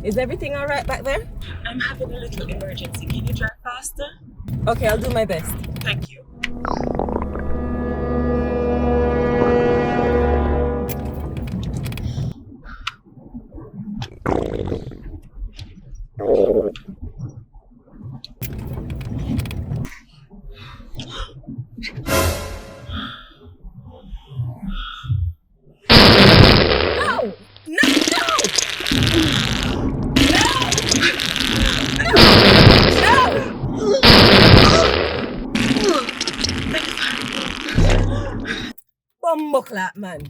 Is everything all right back there? I'm having a little emergency. Can you drive faster? Okay, I'll do my best. Thank you. No! No! No! Bumbucklat, man.